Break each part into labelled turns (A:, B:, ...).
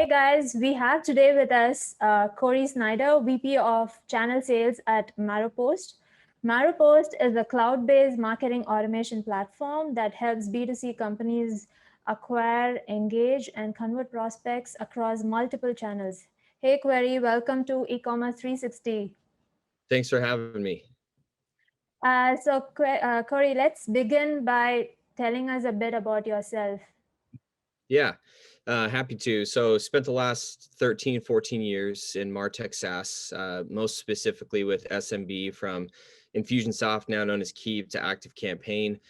A: guys, we have today with us Cory Snyder, VP of Channel Sales at Maropost. Maropost is a cloud-based marketing automation platform that helps B2C companies acquire, engage, and convert prospects across multiple channels. Hey, Cory, welcome to eCommerce 360.
B: Thanks for having me.
A: Cory, let's begin by telling us a bit about yourself.
B: Yeah, happy to. So spent the last 13, 14 years in MarTech SaaS, most specifically with SMB from Infusionsoft, now known as Keep, to ActiveCampaign,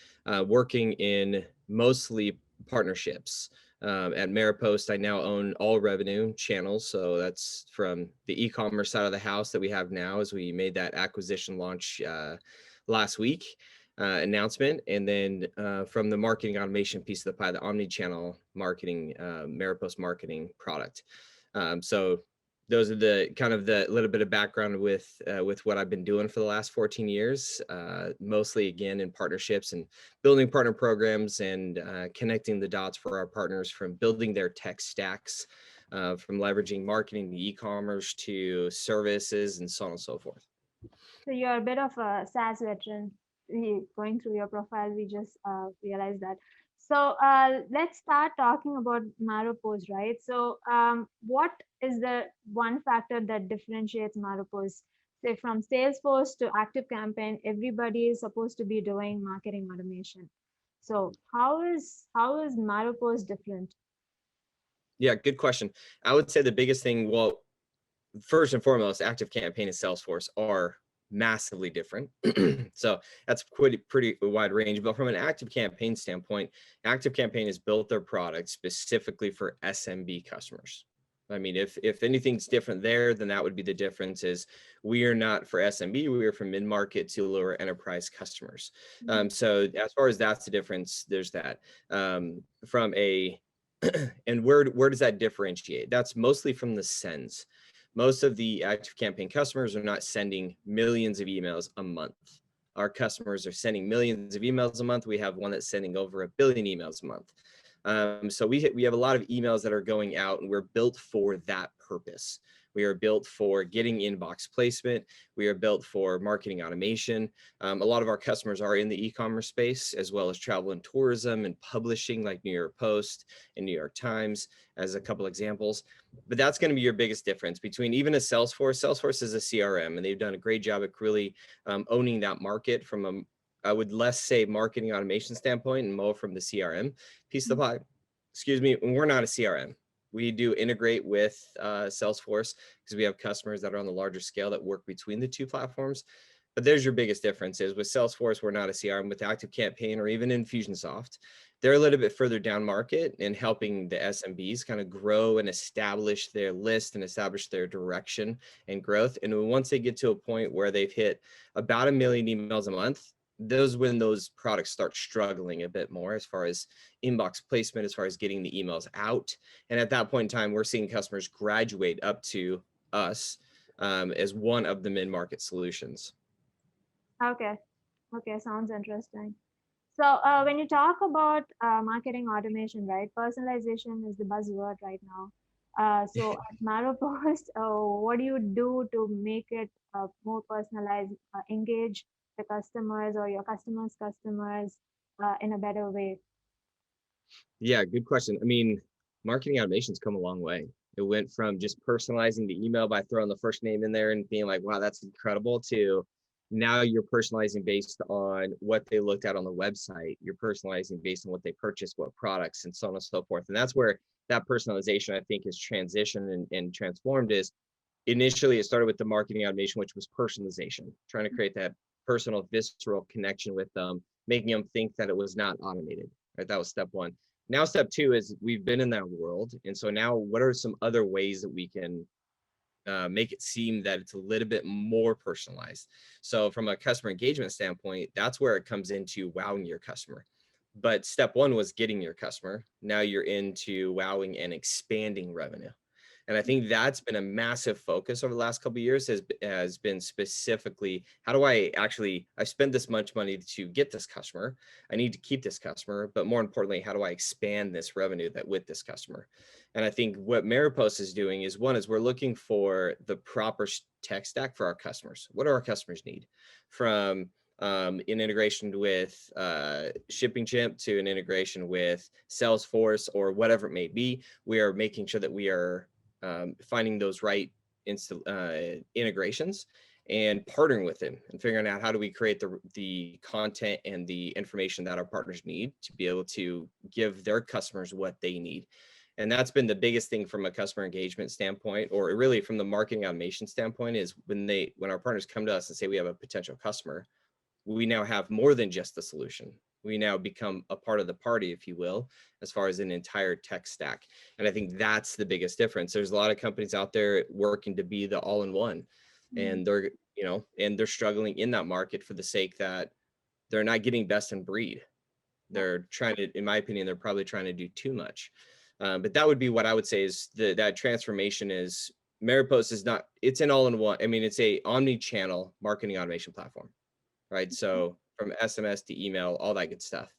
B: working in mostly partnerships. At Maropost, I now own all revenue channels. So that's from the e-commerce side of the house that we have now as we made that acquisition launch last week. Announcement, and then from the marketing automation piece of the pie, the omni-channel marketing, Maropost marketing product. So those are the kind of the little bit of background with what I've been doing for the last 14 years, mostly again in partnerships and building partner programs and connecting the dots for our partners from building their tech stacks, from leveraging marketing to e-commerce to services and so on and so forth.
A: So you're a bit of a SaaS veteran. Going through your profile, we just realized that. So let's start talking about Maropost, right? So what is the one factor that differentiates Maropost? Say from Salesforce to ActiveCampaign, everybody is supposed to be doing marketing automation. So how is Maropost different?
B: Yeah, good question. I would say the biggest thing, well, first and foremost, ActiveCampaign and Salesforce are massively different. So that's pretty wide range. But from an ActiveCampaign standpoint, ActiveCampaign has built their product specifically for SMB customers. I mean, if anything's different there, then that would be the difference is we are not for SMB, we are for mid-market to lower enterprise customers. So as far as that's the difference, there's that. From a, and where does that differentiate? That's mostly from the sends. Most of the ActiveCampaign customers are not sending millions of emails a month. Our customers are sending millions of emails a month. We have one that's sending over 1 billion emails a month. So we have a lot of emails that are going out, and we're built for that purpose. We are built for getting inbox placement. We are built for marketing automation. A lot of our customers are in the e-commerce space, as well as travel and tourism and publishing, like New York Post and New York Times, as a couple examples. But that's going to be your biggest difference between even a Salesforce. Salesforce is a CRM, and they've done a great job at really owning that market from a, I would less say marketing automation standpoint and more from the CRM piece of the pie. Excuse me, we're not a CRM. We do integrate with Salesforce because we have customers that are on the larger scale that work between the two platforms. But there's your biggest difference is with Salesforce, we're not a CRM. With ActiveCampaign or even Infusionsoft, they're a little bit further down market in helping the SMBs kind of grow and establish their list and establish their direction and growth. And once they get to a point where they've hit about 1 million emails a month, when those products start struggling a bit more as far as inbox placement, as far as getting the emails out. And at that point in time, we're seeing customers graduate up to us as one of the mid-market solutions.
A: Okay. Okay, sounds interesting. So when you talk about marketing automation, right, personalization is the buzzword right now. So at Maropost, what do you do to make it more personalized, engage the customers or your customers' customers in a better way?
B: Yeah, good question. I mean, marketing automation's come a long way. It went from just personalizing the email by throwing the first name in there and being like, wow, that's incredible, to now you're personalizing based on what they looked at on the website. You're personalizing based on what they purchased, what products, and so on and so forth. And that's where that personalization, I think, has transitioned and transformed. Is initially it started with the marketing automation, which was personalization, trying to create that personal, visceral connection with them, making them think that it was not automated. Right? That was step one. Now, step two is we've been in that world. And so now what are some other ways that we can make it seem that it's a little bit more personalized? So from a customer engagement standpoint, that's where it comes into wowing your customer. But step one was getting your customer. Now you're into wowing and expanding revenue. And I think that's been a massive focus over the last couple of years, has been specifically, how do I spend this much money to get this customer. I need to keep this customer, but more importantly, how do I expand this revenue that with this customer? And I think what Maropost is doing is, one is we're looking for the proper tech stack for our customers. What do our customers need? From in integration with ShippingChimp to an integration with Salesforce or whatever it may be, we are making sure that we are finding those right integrations and partnering with them and figuring out how do we create the content and the information that our partners need to be able to give their customers what they need. And that's been the biggest thing from a customer engagement standpoint, or really from the marketing automation standpoint, is when our partners come to us and say we have a potential customer, we now have more than just the solution. We now become a part of the party, if you will, as far as an entire tech stack. And I think that's the biggest difference. There's a lot of companies out there working to be the all-in-one, and they're struggling in that market for the sake that they're not getting best in breed. They're trying to, in my opinion, they're probably trying to do too much. But that would be what I would say is that transformation is, Maropost is not, it's an all-in-one. I mean, it's a omni-channel marketing automation platform, right? So from SMS to email, all that good stuff.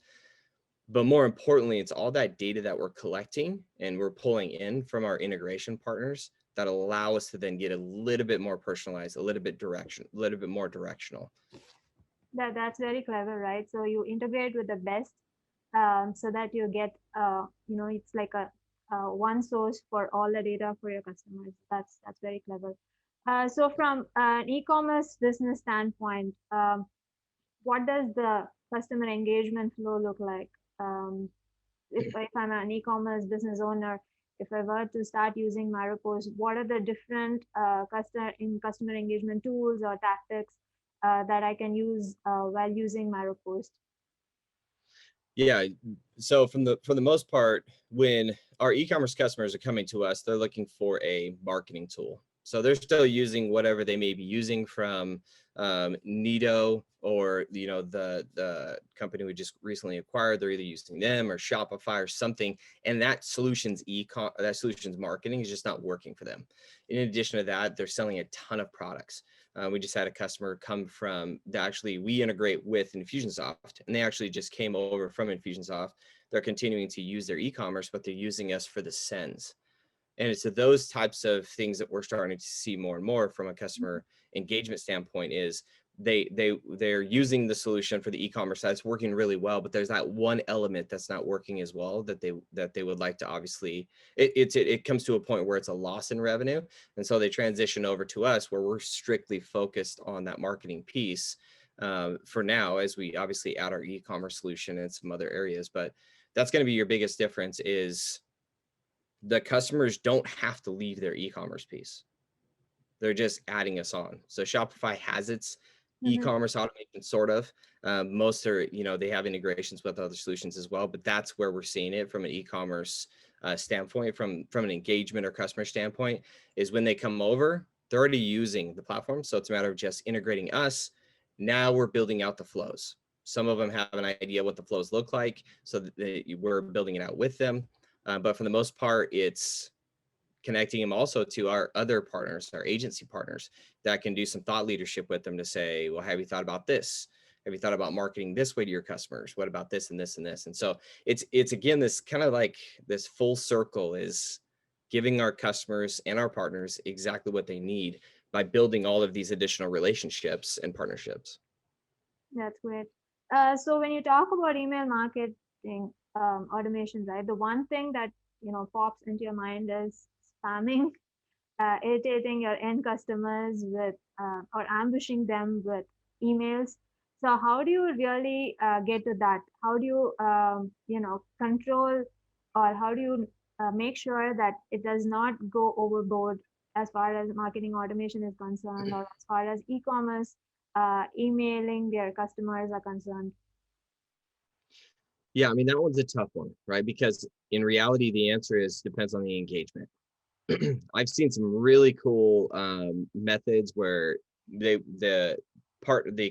B: But more importantly, it's all that data that we're collecting and we're pulling in from our integration partners that allow us to then get a little bit more personalized, a little bit more directional.
A: That's very clever, right? So you integrate with the best, so that you get, it's like a one source for all the data for your customers. That's very clever. So from an e-commerce business standpoint, what does the customer engagement flow look like? If I'm an e-commerce business owner, if I were to start using Maropost, what are the different customer engagement tools or tactics that I can use while using Maropost?
B: Yeah. So for the most part, when our e-commerce customers are coming to us, they're looking for a marketing tool. So they're still using whatever they may be using from Nido, or the company we just recently acquired. They're either using them or Shopify or something, and that solution's marketing is just not working for them. In addition to that, they're selling a ton of products. We just had a customer come from we integrate with Infusionsoft, and they actually just came over from Infusionsoft. They're continuing to use their e-commerce, but they're using us for the sends. And it's those types of things that we're starting to see more and more from a customer engagement standpoint, is they're using the solution for the e-commerce side. It's working really well, but there's that one element that's not working as well that they would like to, obviously, it comes to a point where it's a loss in revenue. And so they transition over to us, where we're strictly focused on that marketing piece for now, as we obviously add our e-commerce solution and some other areas. But that's going to be your biggest difference, is the customers don't have to leave their e-commerce piece. They're just adding us on. So Shopify has its e-commerce automation, sort of. Most are, they have integrations with other solutions as well, but that's where we're seeing it from an e-commerce standpoint, from an engagement or customer standpoint, is when they come over, they're already using the platform. So it's a matter of just integrating us. Now we're building out the flows. Some of them have an idea what the flows look like, so that we're building it out with them. But for the most part, it's connecting them also to our other partners, our agency partners, that can do some thought leadership with them to say, well, have you thought about this? Have you thought about marketing this way to your customers? What about this and this and this? And so it's again, this kind of like this full circle, is giving our customers and our partners exactly what they need by building all of these additional relationships and partnerships.
A: That's great. So when you talk about email marketing automation, right, the one thing that pops into your mind is spamming, irritating your end customers with or ambushing them with emails. So how do you really get to that? How do you control, or how do you make sure that it does not go overboard as far as marketing automation is concerned, or as far as e-commerce emailing their customers are concerned?
B: Yeah, I mean, that one's a tough one, right? Because in reality, the answer is depends on the engagement. I've seen some really cool methods where the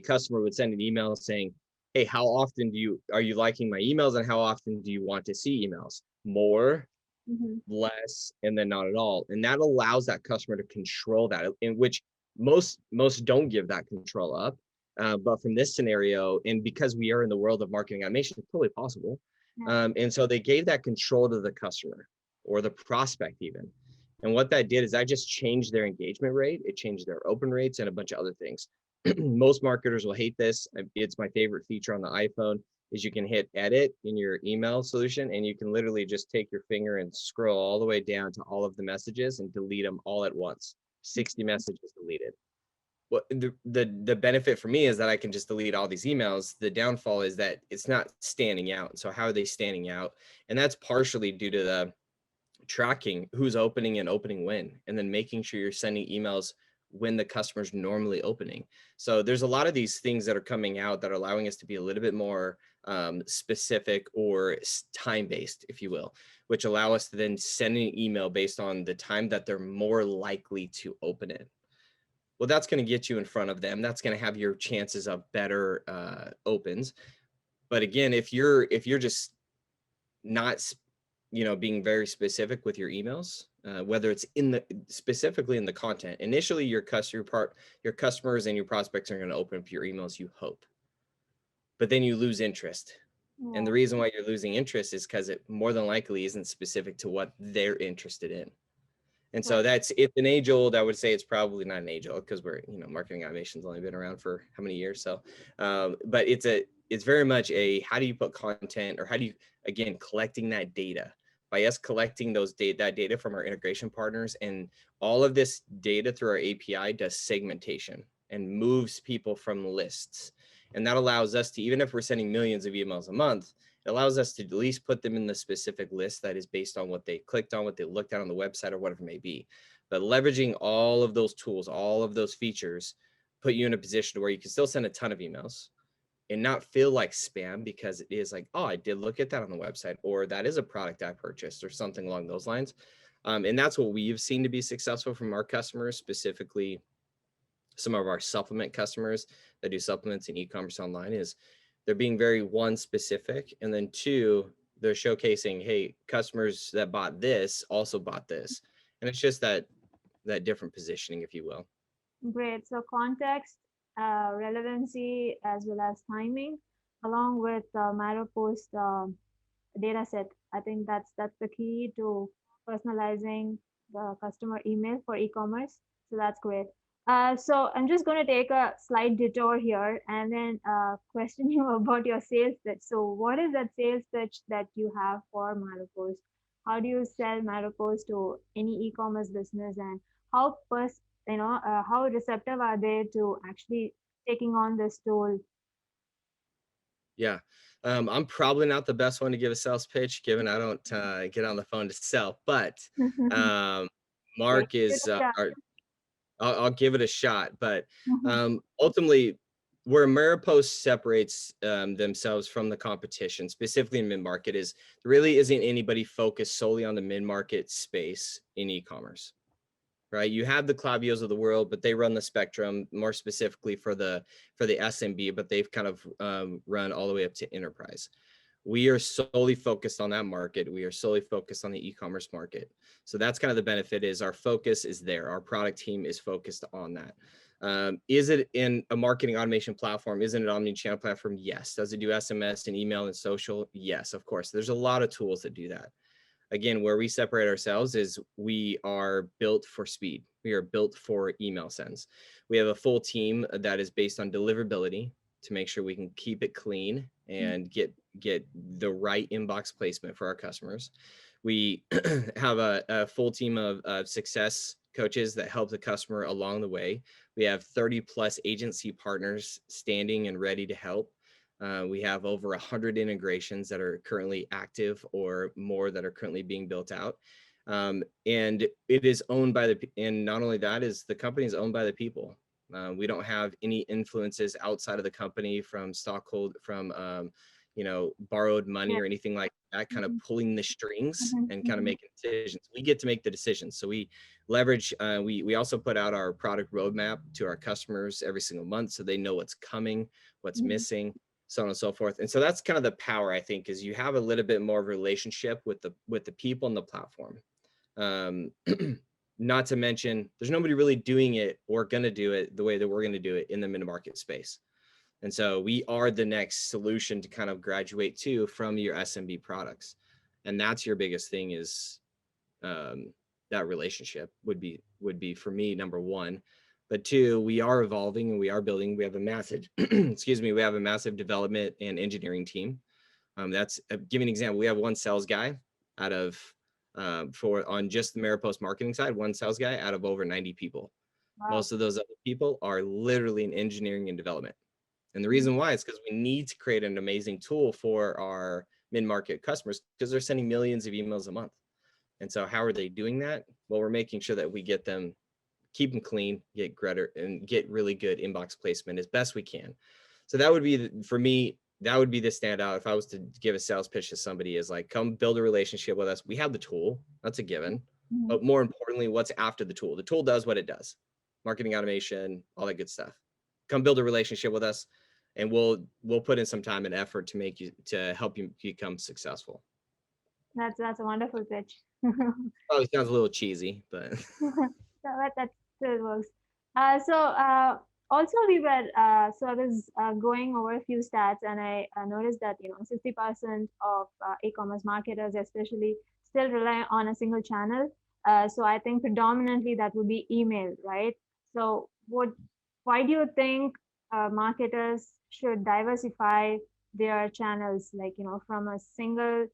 B: customer would send an email saying, hey, how often are you liking my emails, and how often do you want to see emails? More,
A: Mm-hmm.
B: less, and then not at all. And that allows that customer to control that, in which most don't give that control up. But from this scenario, and because we are in the world of marketing automation, it's totally possible.
A: Yeah.
B: And so they gave that control to the customer or the prospect even. And what that did is that just changed their engagement rate. It changed their open rates and a bunch of other things. Most marketers will hate this. It's my favorite feature on the iPhone is you can hit edit in your email solution, and you can literally just take your finger and scroll all the way down to all of the messages and delete them all at once. 60 messages deleted. What the benefit for me is that I can just delete all these emails. The downfall is that it's not standing out. So how are they standing out? And that's partially due to the tracking who's opening and opening when, and then making sure you're sending emails when the customer's normally opening. So there's a lot of these things that are coming out that are allowing us to be a little bit more specific or time-based, if you will, which allow us to then send an email based on the time that they're more likely to open it. Well, that's going to get you in front of them. That's going to have your chances of better opens. But again, if you're just not being very specific with your emails, whether it's in the specifically in the content. Initially, your customers and your prospects are going to open up your emails, you hope, but then you lose interest. And
A: Yeah.
B: the reason why you're losing interest is because it more than likely isn't specific to what they're interested in. And so
A: Right.
B: it's an age old. I would say it's probably not an age old because marketing automation's only been around for how many years. So, but it's very much a, how do you put content, or how do you, again, collecting that data, by us collecting that data from our integration partners, and all of this data through our API does segmentation and moves people from lists. And that allows us to, even if we're sending millions of emails a month, it allows us to at least put them in the specific list that is based on what they clicked on, what they looked at on the website, or whatever it may be. But leveraging all of those tools, all of those features, put you in a position where you can still send a ton of emails and not feel like spam, because it is like, oh, I did look at that on the website, or that is a product I purchased, or something along those lines. And that's what we've seen to be successful from our customers, specifically some of our supplement customers that do supplements and e-commerce online, is they're being very, one, specific, and then two, they're showcasing, hey, customers that bought this also bought this. And it's just that different positioning, if you will.
A: Great. So context, relevancy, as well as timing, along with Maropost data set. I think that's the key to personalizing the customer email for e-commerce. So that's great. So I'm just going to take a slight detour here and then question you about your sales pitch. So what is that sales pitch that you have for Maropost? How do you sell Maropost to any e-commerce business, and how how receptive are they to actually taking on this tool?
B: Yeah. I'm probably not the best one to give a sales pitch, given I don't get on the phone to sell, but um,
A: Okay,
B: Mark
A: give it
B: is
A: a shot.
B: I'll give it a shot. But ultimately, where Maropost separates themselves from the competition, specifically in mid-market, is there really isn't anybody focused solely on the mid-market space in e-commerce, right? You have the Klaviyo's of the world, but they run the spectrum more specifically for the SMB, but they've kind of run all the way up to enterprise. We are solely focused on that market. We are solely focused on the e-commerce market. So that's kind of the benefit, is our focus is there. Our product team is focused on that. Is it in a marketing automation platform? Is it an omni-channel platform? Yes. Does it do SMS and email and social? Yes, of course. There's a lot of tools that do that. Again, where we separate ourselves is we are built for speed. We are built for email sends. We have a full team that is based on deliverability to make sure we can keep it clean and get the right inbox placement for our customers. We have a full team of success coaches that help the customer along the way. We have 30 plus agency partners standing and ready to help. We have over 100 integrations that are currently active, or more that are currently being built out. And it is owned by and not only that, is the company is owned by the people. We don't have any influences outside of the company from borrowed money
A: Yeah.
B: or anything like that, kind of
A: Mhm,
B: pulling the strings
A: mhm,
B: and kind of
A: mhm,
B: making decisions. We get to make the decisions. So we leverage, we also put out our product roadmap to our customers every single month, so they know what's coming, what's
A: mhm.
B: missing. so on and so forth. And so that's kind of the power, I think, is you have a little bit more of a relationship with the people and the platform. Um, not to mention, there's nobody really doing it or going to do it the way that we're going to do it in the mid-market space. And so we are the next solution to kind of graduate to from your SMB products. And that's your biggest thing is that relationship would be for me, number one. But two, we are evolving and we are building. We have a massive, excuse me, we have a massive development and engineering team. That's give me an example. We have one sales guy out of for on just the Maropost marketing side, one sales guy out of over 90 people.
A: Wow.
B: Most of those other people are literally in engineering and development. And the
A: Mhm.
B: reason why is because we need to create an amazing tool for our mid-market customers because they're sending millions of emails a month. And so how are they doing that? Well, we're making sure that we get them, keep them clean, get greater and get really good inbox placement as best we can. So that would be, for me, that would be the standout. If I was to give a sales pitch to somebody is like, come build a relationship with us. We have the tool. That's a given.
A: Mhm.
B: But more importantly, what's after the tool? The tool does what it does. Marketing automation, all that good stuff. Come build a relationship with us and we'll put in some time and effort to make you to help you become successful.
A: That's a wonderful pitch.
B: Probably sounds a little cheesy, but
A: So that still works. So also we were so I was going over a few stats, and I noticed that 60% of e-commerce marketers, especially, still rely on a single channel. So I think predominantly that would be email, right? So why do you think marketers should diversify their channels, like from a single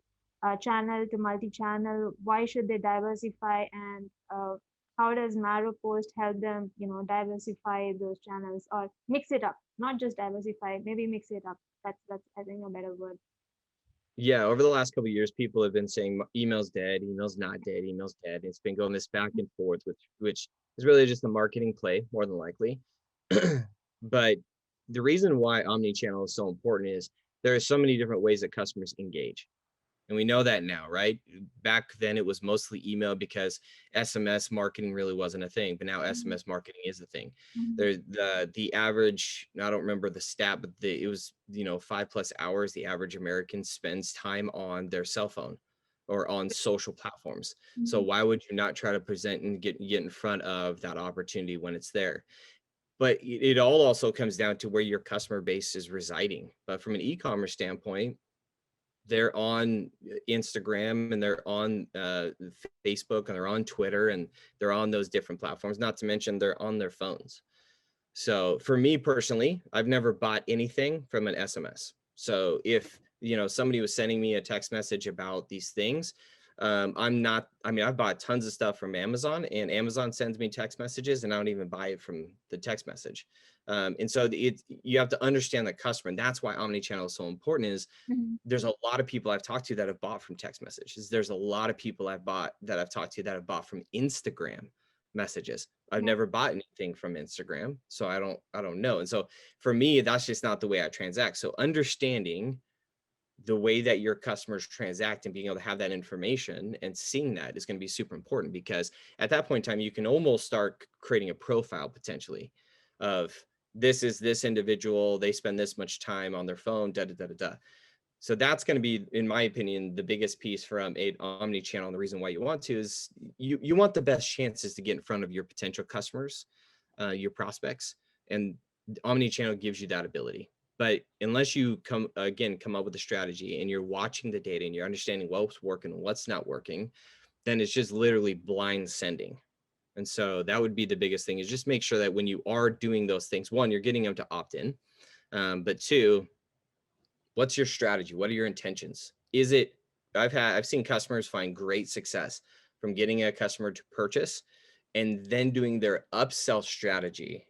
A: channel to multi-channel? Why should they diversify, and how does Maropost help them, diversify those channels or mix it up? Not just diversify, maybe mix it up. That's I think a better word.
B: yeah, over the last couple of years, people have been saying email's dead, email's not dead, email's dead. It's been going this back and forth, which is really just a marketing play, more than likely. But the reason why omni-channel is so important is there are so many different ways that customers engage. And we know that now, right? Back then it was mostly email because SMS marketing really wasn't a thing, but now
A: Mhm,
B: SMS marketing is a thing.
A: mhm,
B: There the average, I don't remember the stat, but it was 5+ hours the average American spends time on their cell phone or on social platforms. So
A: mhm,
B: why would you not try to present and get in front of that opportunity when it's there? But it all also comes down to where your customer base is residing. But from an e-commerce standpoint, they're on Instagram and they're on Facebook and they're on Twitter and they're on those different platforms, not to mention they're on their phones. So for me personally, I've never bought anything from an SMS. So if somebody was sending me a text message about these things, I'm not, I mean, I've bought tons of stuff from Amazon and Amazon sends me text messages and I don't even buy it from the text message. And so you have to understand the customer. And that's why omnichannel is so important is
A: mhm.
B: there's a lot of people I've talked to that have bought from text messages. There's a lot of people I've talked to that have bought from Instagram messages. I've
A: Yeah.
B: never bought anything from Instagram, so I don't know. And so for me, that's just not the way I transact. So understanding the way that your customers transact and being able to have that information and seeing that is going to be super important because at that point in time, you can almost start creating a profile potentially of this is this individual, they spend this much time on their phone, da da da da da. So that's going to be, in my opinion, the biggest piece from a omni-channel. And the reason why you want to is you want the best chances to get in front of your potential customers, your prospects, and omni-channel gives you that ability. But unless you come up with a strategy and you're watching the data and you're understanding what's working and what's not working, then it's just literally blind sending. And so that would be the biggest thing is just make sure that when you are doing those things, one, you're getting them to opt in, but two, what's your strategy? What are your intentions? Is it I've seen customers find great success from getting a customer to purchase and then doing their upsell strategy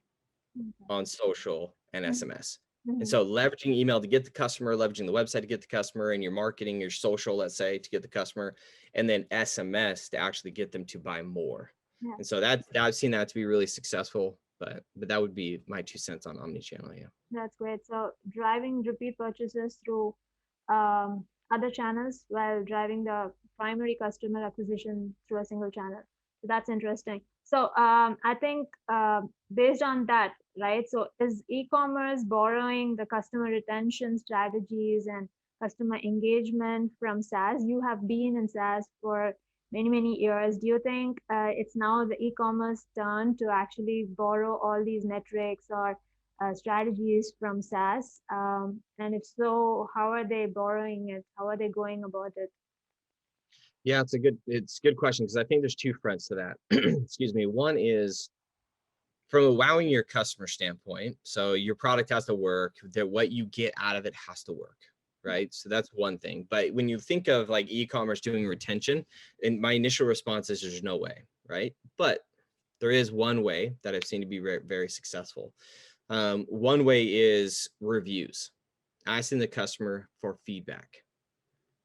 A: Okay.
B: on social and
A: Mhm,
B: SMS. And
A: mhm.
B: so leveraging email to get the customer, leveraging the website to get the customer, and your marketing, your social, let's say, to get the customer, and then SMS to actually get them to buy more.
A: Yeah.
B: And so that I've seen that to be really successful. But that would be my 2 cents on omnichannel. Yeah.
A: That's great. So driving repeat purchases through other channels while driving the primary customer acquisition through a single channel. So that's interesting. So I think based on that, right? So is e-commerce borrowing the customer retention strategies and customer engagement from SaaS? You have been in SaaS for many years. Do you think it's now the e-commerce turn to actually borrow all these metrics or strategies from SaaS? And if so, how are they borrowing it? How are they going about it?
B: Yeah, it's a good question, because I think there's two fronts to that. Excuse me. One is from a wowing your customer standpoint. So your product has to work, that what you get out of it has to work, right? So that's one thing. But when you think of like e-commerce doing retention, and my initial response is there's no way, right? But there is one way that I've seen to be very, very successful. One way is reviews, asking the customer for feedback,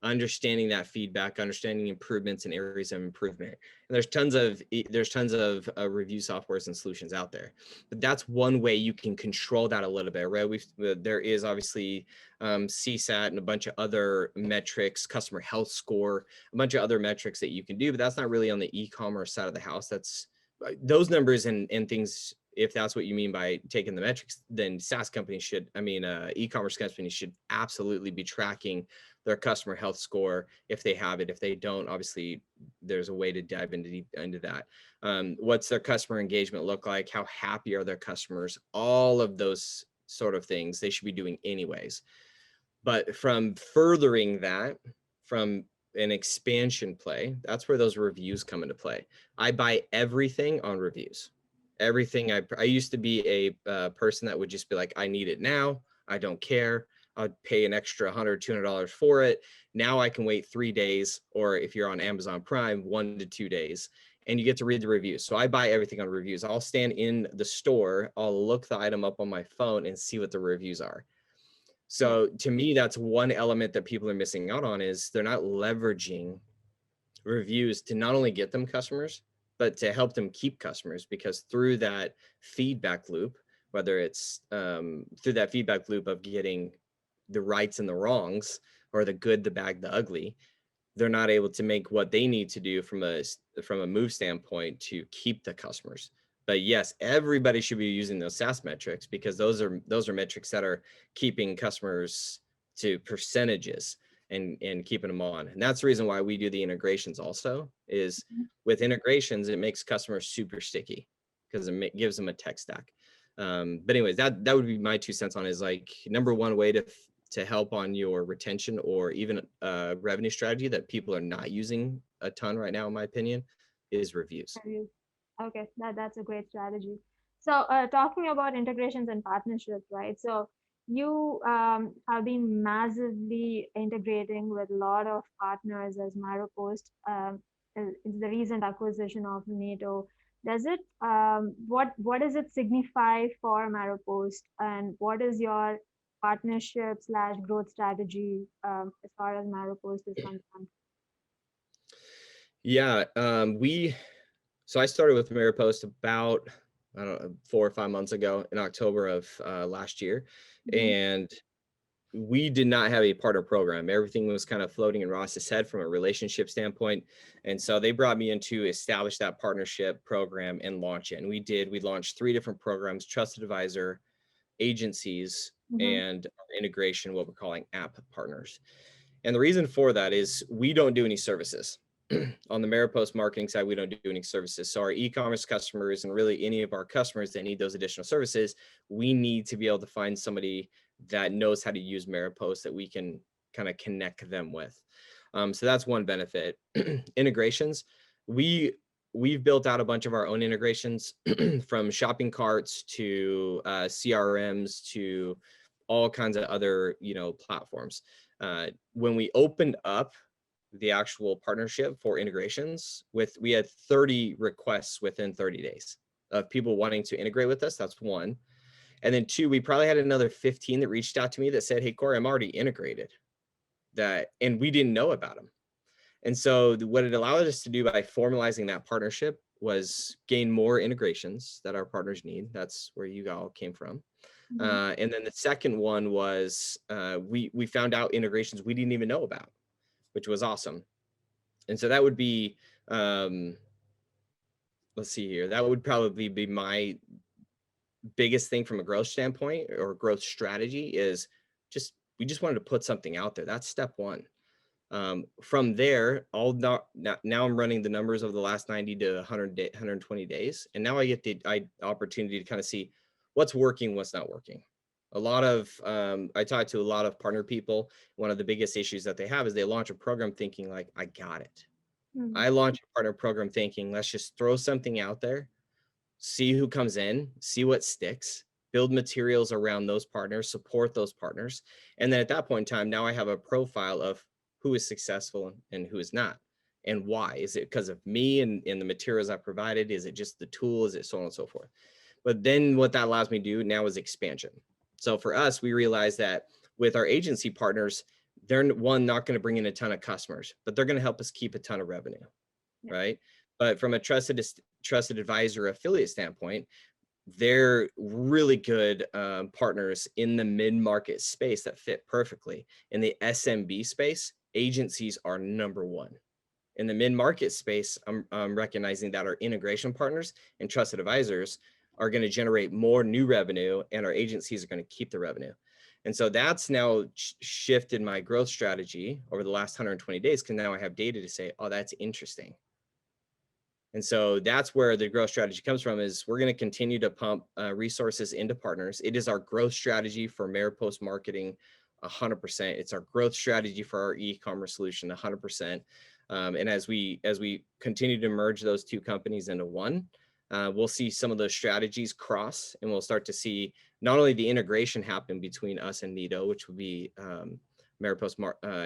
B: understanding that feedback, understanding improvements and areas of improvement. And there's tons of review softwares and solutions out there, but that's one way you can control that a little bit, right? There is obviously CSAT and a bunch of other metrics, customer health score, a bunch of other metrics that you can do, but that's not really on the e-commerce side of the house. That's those numbers and things. If that's what you mean by taking the metrics, then SaaS companies should, e-commerce companies should absolutely be tracking their customer health score if they have it. If they don't, obviously there's a way to dive into that. What's their customer engagement look like? How happy are their customers? All of those sort of things they should be doing anyways. But from furthering that, from an expansion play, that's where those reviews come into play. I buy everything on reviews. Everything. I used to be a person that would just be like, I need it now. I don't care. I'd pay an extra $100, $200 for it. Now I can wait 3 days, or if you're on Amazon Prime, 1 to 2 days, and you get to read the reviews. So I buy everything on reviews. I'll stand in the store, I'll look the item up on my phone and see what the reviews are.
A: Yeah.
B: So to me, that's one element that people are missing out on, is they're not leveraging reviews to not only get them customers, but to help them keep customers, because through that feedback loop, whether it's through that feedback loop of getting the rights and the wrongs, or the good, the bad, the ugly, they're not able to make what they need to do from a move standpoint to keep the customers. But yes, everybody should be using those SaaS metrics, because those are metrics that are keeping customers to percentages and keeping them on. And that's the reason why we do the integrations also, is with integrations, it makes customers super sticky, because it gives them a tech stack. But anyways, that would be my 2 cents on it, is like, number one way to help on your retention or even revenue strategy that people are not using a ton right now, in my opinion, is reviews.
A: Reviews. Okay, that's a great strategy. So, talking about integrations and partnerships, right? So, you have been massively integrating with a lot of partners as Maropost. It's the recent acquisition of NATO. Does it what does it signify for Maropost, and what is your partnership slash growth strategy as far as Maropost is concerned?
B: Yeah, so I started with Maropost about, I don't know, 4 or 5 months ago, in October of last year,
A: Mm-hmm.
B: and we did not have a partner program. Everything was kind of floating in Ross's head from a relationship standpoint. And so they brought me in to establish that partnership program and launch it. And we launched 3 different programs: Trusted Advisor, agencies,
A: Mm-hmm.
B: and integration, what we're calling app partners. And the reason for that is we don't do any services. On the Maropost marketing side, we don't do any services. So our e-commerce customers, and really any of our customers that need those additional services, we need to be able to find somebody that knows how to use Maropost that we can kind of connect them with. So that's one benefit. Integrations, we we've built out a bunch of our own integrations, from shopping carts to CRMs to all kinds of other platforms. When we opened up the actual partnership for integrations, we had 30 requests within 30 days of people wanting to integrate with us. That's one. And then two, we probably had another 15 that reached out to me that said, hey, Cory, I'm already integrated, and we didn't know about them. And so what it allowed us to do by formalizing that partnership was gain more integrations that our partners need. That's where you all came from.
A: Mm-hmm.
B: And then the second one was we found out integrations we didn't even know about, which was awesome. And so that would be, let's see here, that would probably be my biggest thing from a growth standpoint or growth strategy is we just wanted to put something out there. That's step one. From there, now I'm running the numbers of the last 90 to 120 days. And now I get the opportunity to kind of see what's working, what's not working. I talk to a lot of partner people. One of the biggest issues that they have is they launch a program thinking like, I got it.
A: Mm-hmm.
B: I launch a partner program thinking, let's just throw something out there, see who comes in, see what sticks, build materials around those partners, support those partners. And then at that point in time, now I have a profile of who is successful and who is not. And why? Is it because of me and the materials I provided? Is it just the tool? Is it so on and so forth? But then what that allows me to do now is expansion. So for us, we realize that with our agency partners, they're not going to bring in a ton of customers, but they're going to help us keep a ton of revenue,
A: Yeah.
B: right? But from a trusted advisor affiliate standpoint, they're really good partners in the mid-market space that fit perfectly. In the SMB space, agencies are number one. In the mid-market space, I'm recognizing that our integration partners and trusted advisors are going to generate more new revenue, and our agencies are going to keep the revenue. And so that's now shifted my growth strategy over the last 120 days, because now I have data to say, oh, that's interesting. And so that's where the growth strategy comes from, is we're going to continue to pump resources into partners. It is our growth strategy for Maropost marketing, 100%. It's our growth strategy for our e-commerce solution, 100%. And as we continue to merge those two companies into one, we'll see some of those strategies cross, and we'll start to see not only the integration happen between us and Nito, which would be Maropost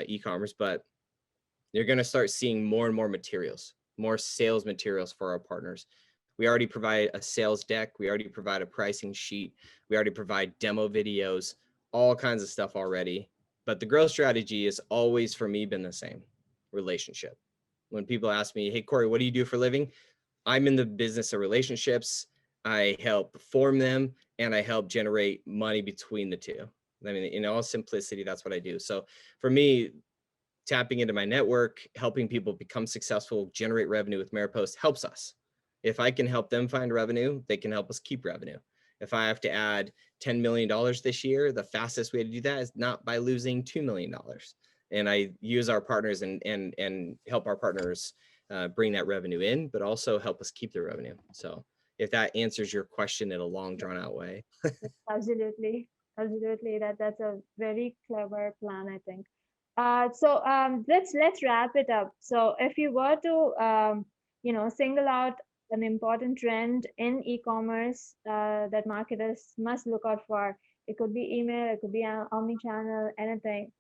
B: e-commerce, but you're going to start seeing more and more materials, more sales materials for our partners. We already provide a sales deck. We already provide a pricing sheet. We already provide demo videos, all kinds of stuff already. But the growth strategy has always, for me, been the same: relationship. When people ask me, hey, Cory, what do you do for a living? I'm in the business of relationships. I help form them, and I help generate money between the two. I mean, in all simplicity, that's what I do. So for me, tapping into my network, helping people become successful, generate revenue with Maropost helps us. If I can help them find revenue, they can help us keep revenue. If I have to add $10 million this year, the fastest way to do that is not by losing $2 million. And I use our partners and help our partners bring that revenue in, but also help us keep the revenue. So if that answers your question in a long, drawn out way.
A: Absolutely, absolutely. That's a very clever plan, I think. So let's wrap it up. So if you were to single out an important trend in e-commerce that marketers must look out for, it could be email, it could be omni-channel, anything.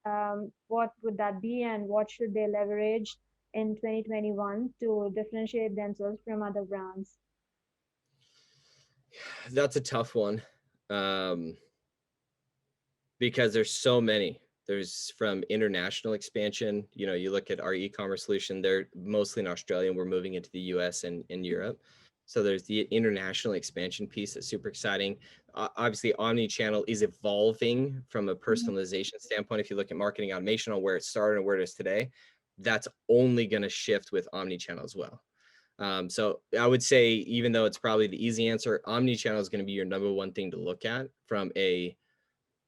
A: What would that be, and what should they leverage in 2021 to differentiate themselves from other brands?
B: That's a tough one. Because there's so many. There's from international expansion. You look at our e-commerce solution, they're mostly in Australia, and we're moving into the US and in Europe. So there's the international expansion piece that's super exciting. Obviously, omni-channel is evolving from a
A: Mhm.
B: personalization standpoint. If you look at marketing automation on where it started and where it is today, that's only going to shift with omni-channel as well. So I would say, even though it's probably the easy answer, omni-channel is going to be your number one thing to look at from a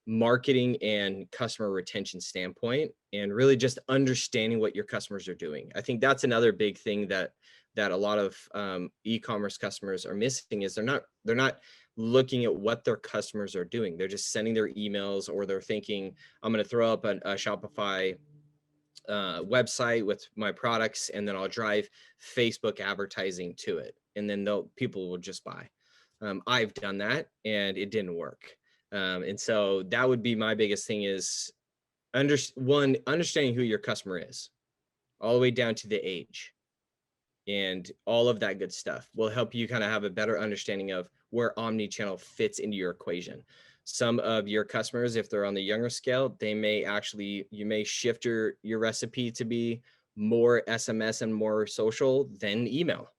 B: marketing and customer retention standpoint, and really just understanding what your customers are doing. I think that's another big thing that a lot of e-commerce customers are missing, is they're not looking at what their customers are doing. They're just sending their emails, or they're thinking, I'm going to throw up a Shopify website with my products, and then I'll drive Facebook advertising to it, and then people will just buy. I've done that, and it didn't work. And so that would be my biggest thing, is understanding who your customer is, all the way down to the age, and all of that good stuff will help you kind of have a better understanding of where omni-channel fits into your equation. Some of your customers, if they're on the younger scale, you may shift your recipe to be more SMS and more social than email.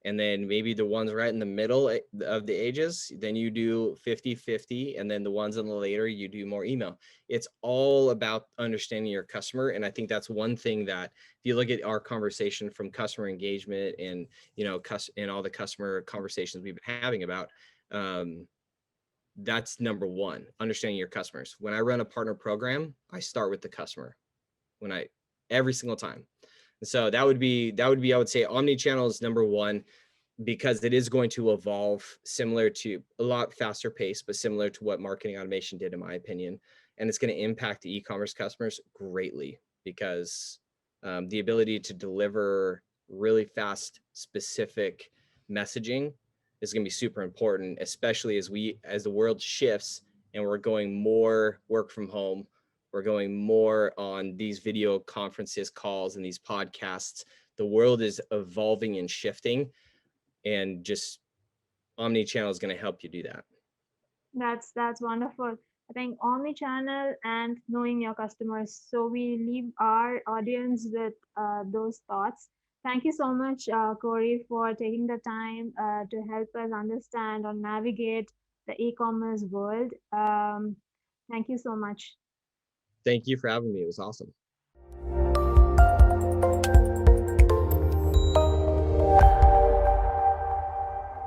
B: And then maybe the ones right in the middle of the ages, then you do 50-50. And then the ones in the later, you do more email. It's all about understanding your customer. And I think that's one thing that, if you look at our conversation from customer engagement and, and all the customer conversations we've been having about, that's number one, understanding your customers. When I run a partner program, I start with the customer every single time. So that would be, I would say omni-channel is number one, because it is going to evolve similar to a lot faster pace, but similar to what marketing automation did, in my opinion. And it's going to impact the e-commerce customers greatly, because the ability to deliver really fast, specific messaging is going to be super important, especially as the world shifts and we're going more work from home. We're going more on these video conferences, calls, and these podcasts. The world is evolving and shifting, and just omni-channel is going to help you do that.
A: That's wonderful. I think omni-channel and knowing your customers. So we leave our audience with those thoughts. Thank you so much, Cory, for taking the time to help us understand or navigate the e-commerce world. Thank you so much.
B: Thank you for having me. It was awesome.